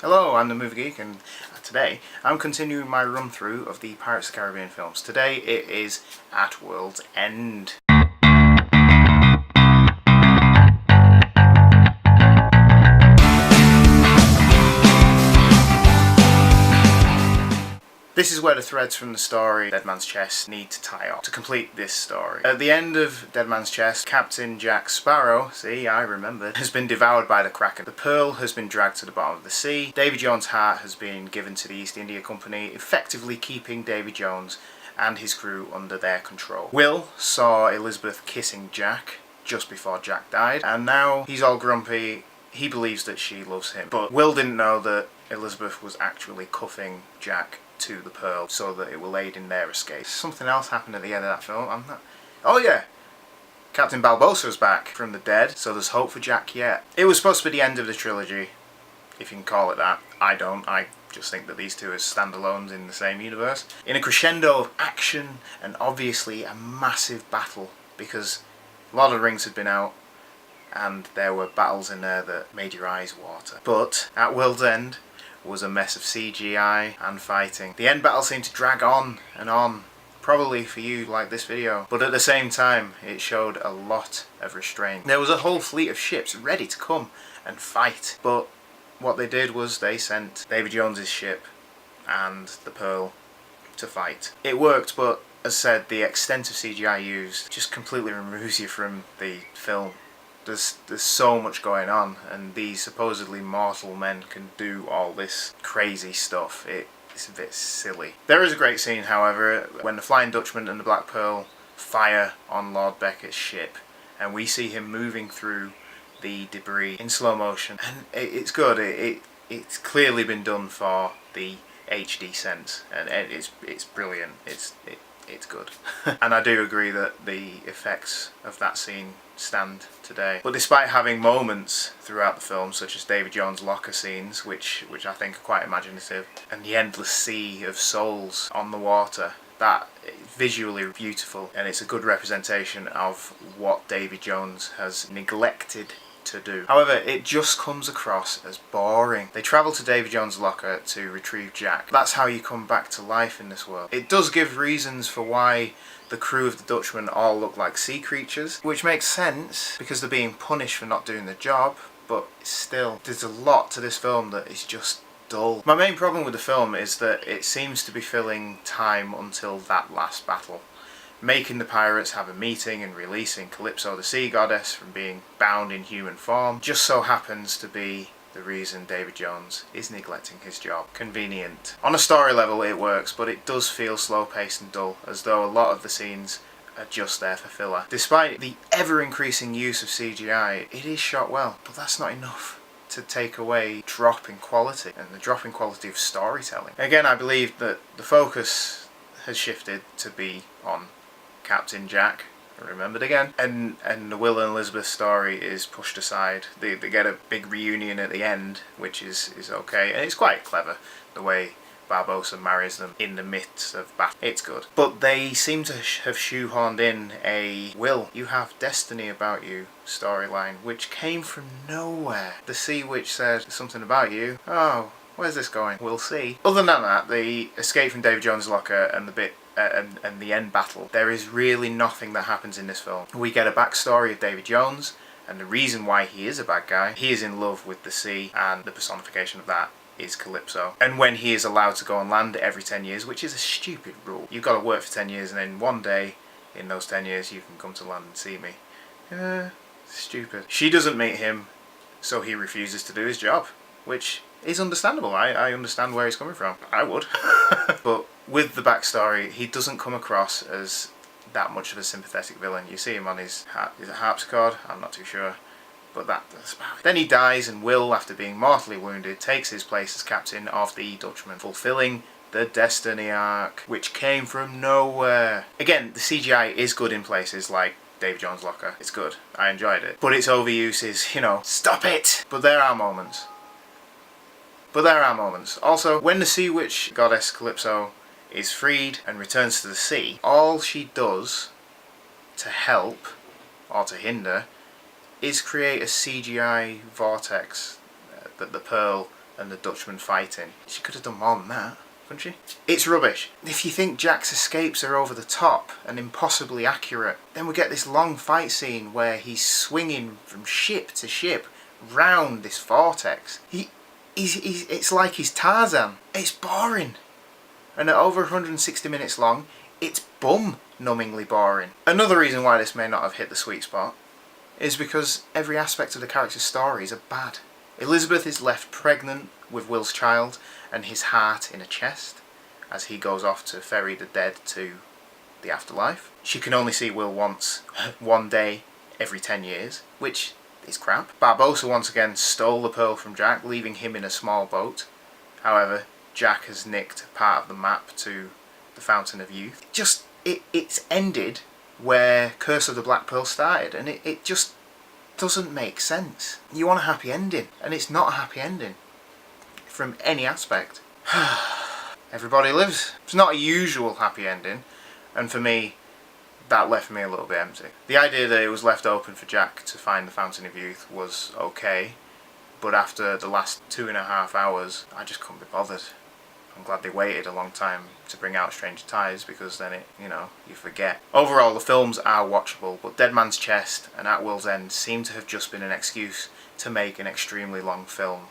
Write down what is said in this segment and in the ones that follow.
Hello, I'm the Movie Geek, and today I'm continuing my run through of the Pirates of the Caribbean films. Today it is At World's End. This is where the threads from the story Dead Man's Chest need to tie up to complete this story. At the end of Dead Man's Chest, Captain Jack Sparrow, see, I remembered, has been devoured by the Kraken. The Pearl has been dragged to the bottom of the sea. Davy Jones' heart has been given to the East India Company, effectively keeping Davy Jones and his crew under their control. Will saw Elizabeth kissing Jack just before Jack died, and now he's all grumpy. He believes that she loves him. But Will didn't know that Elizabeth was actually cuffing Jack to the Pearl so that it will aid in their escape. Something else happened at the end of that film. Oh yeah! Captain Balbossa's back from the dead, so there's hope for Jack yet. It was supposed to be the end of the trilogy, if you can call it that. I don't. I just think that these two are standalones in the same universe. In a crescendo of action and obviously a massive battle, because Lord of the Rings had been out and there were battles in there that made your eyes water. But At World's End was a mess of CGI and fighting. The end battle seemed to drag on and on, probably for you like this video, but at the same time it showed a lot of restraint. There was a whole fleet of ships ready to come and fight, but what they did was they sent Davy Jones's ship and the Pearl to fight. It worked, but as said, the extent of CGI used just completely removes you from the film. There's so much going on, and these supposedly mortal men can do all this crazy stuff. It's a bit silly. There is a great scene, however, when the Flying Dutchman and the Black Pearl fire on Lord Beckett's ship, and we see him moving through the debris in slow motion, and it's good. It's clearly been done for the HD sense, and it's brilliant. It's good. And I do agree that the effects of that scene stand today. But despite having moments throughout the film, such as Davy Jones' locker scenes, which I think are quite imaginative, and the endless sea of souls on the water, that is visually beautiful, and it's a good representation of what Davy Jones has neglected to do. However, it just comes across as boring. They travel to Davy Jones' locker to retrieve Jack. That's how you come back to life in this world. It does give reasons for why the crew of the Dutchman all look like sea creatures, which makes sense because they're being punished for not doing the job, but still, there's a lot to this film that is just dull. My main problem with the film is that it seems to be filling time until that last battle, making the pirates have a meeting and releasing Calypso the sea goddess from being bound in human form just so happens to be the reason Davy Jones is neglecting his job. Convenient. On a story level it works, but it does feel slow paced and dull, as though a lot of the scenes are just there for filler. Despite the ever increasing use of CGI, it is shot well, but that's not enough to take away drop in quality and the drop in quality of storytelling. Again, I believe that the focus has shifted to be on Captain Jack, remembered again, and the Will and Elizabeth story is pushed aside. They get a big reunion at the end, which is okay, and it's quite clever the way Barbossa marries them in the midst of battle. It's good. But they seem to have shoehorned in a Will, you have destiny about you storyline, which came from nowhere. The Sea Witch said something about you. Oh, where's this going? We'll see. Other than that, the escape from Davy Jones' locker and the bit and the end battle, there is really nothing that happens in this film. We get a backstory of Davy Jones and the reason why he is a bad guy. He is in love with the sea, and the personification of that is Calypso. And when he is allowed to go on land every 10 years, which is a stupid rule. You've got to work for 10 years and then one day in those 10 years you can come to land and see me. Stupid. She doesn't meet him, so he refuses to do his job, which is understandable. I understand where he's coming from. I would. But with the backstory, he doesn't come across as that much of a sympathetic villain. You see him on his harpsichord, I'm not too sure, but that's about it. Then he dies, and Will, after being mortally wounded, takes his place as captain of the Dutchman, fulfilling the Destiny arc, which came from nowhere. Again, the CGI is good in places like Davy Jones' locker. It's good. I enjoyed it. But its overuse is, stop it! But there are moments. Also, when the Sea Witch goddess Calypso is freed and returns to the sea, all she does to help, or to hinder, is create a CGI vortex that the Pearl and the Dutchman fighting. She could have done more than that, couldn't she? It's rubbish. If you think Jack's escapes are over the top and impossibly accurate, then we get this long fight scene where he's swinging from ship to ship round this vortex. It's like he's Tarzan. It's boring. And at over 160 minutes long, it's bum-numbingly boring. Another reason why this may not have hit the sweet spot is because every aspect of the character's stories are bad. Elizabeth is left pregnant with Will's child and his heart in a chest as he goes off to ferry the dead to the afterlife. She can only see Will once, one day every 10 years, which is crap. Barbossa once again stole the pearl from Jack, leaving him in a small boat. However, Jack has nicked part of the map to the Fountain of Youth. It's ended where Curse of the Black Pearl started, and it just doesn't make sense. You want a happy ending, and it's not a happy ending from any aspect. Everybody lives. It's not a usual happy ending, and for me, that left me a little bit empty. The idea that it was left open for Jack to find the Fountain of Youth was okay, but after the last 2.5 hours, I just couldn't be bothered. I'm glad they waited a long time to bring out Stranger Tides, because then you forget. Overall, the films are watchable, but Dead Man's Chest and At Will's End seem to have just been an excuse to make an extremely long film,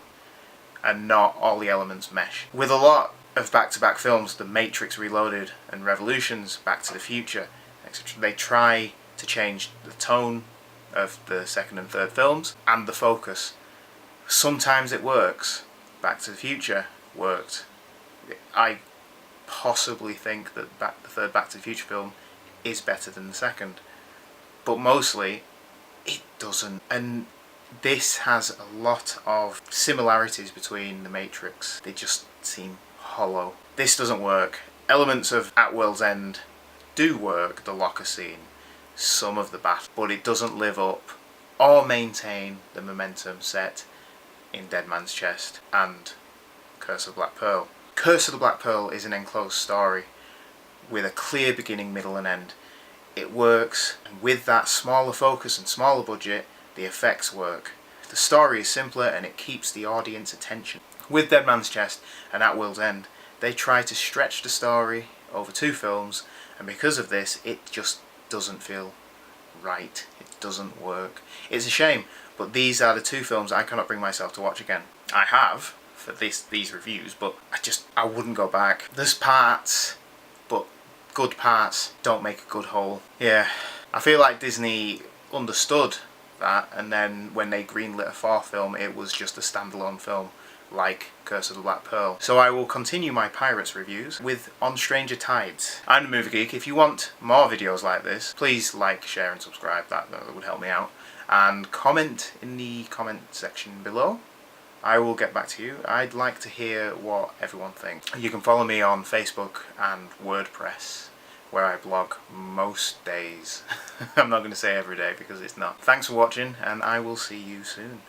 and not all the elements mesh. With a lot of back-to-back films, The Matrix Reloaded and Revolutions, Back to the Future, etc., they try to change the tone of the second and third films and the focus. Sometimes it works. Back to the Future worked. I possibly think that the third Back to the Future film is better than the second, but mostly it doesn't. And this has a lot of similarities between The Matrix. They just seem hollow. This doesn't work. Elements of At Will's End do work, the locker scene, some of the battle, but it doesn't live up or maintain the momentum set in Dead Man's Chest and Curse of the Black Pearl. Curse of the Black Pearl is an enclosed story with a clear beginning, middle and end. It works, and with that smaller focus and smaller budget, the effects work. The story is simpler and it keeps the audience attention. With Dead Man's Chest and At Will's End, they try to stretch the story over 2 films, and because of this, it just doesn't feel right. It doesn't work. It's a shame, but these are the 2 films I cannot bring myself to watch again. I have for these reviews, but I wouldn't go back. There's parts, but good parts don't make a good whole. Yeah, I feel like Disney understood that, and then when they greenlit a 4th film, it was just a standalone film like Curse of the Black Pearl. So I will continue my Pirates reviews with On Stranger Tides. I'm the Movie Geek. If you want more videos like this, please like, share and subscribe. That would help me out. And comment in the comment section below. I will get back to you. I'd like to hear what everyone thinks. You can follow me on Facebook and WordPress, where I blog most days. I'm not going to say every day because it's not. Thanks for watching, and I will see you soon.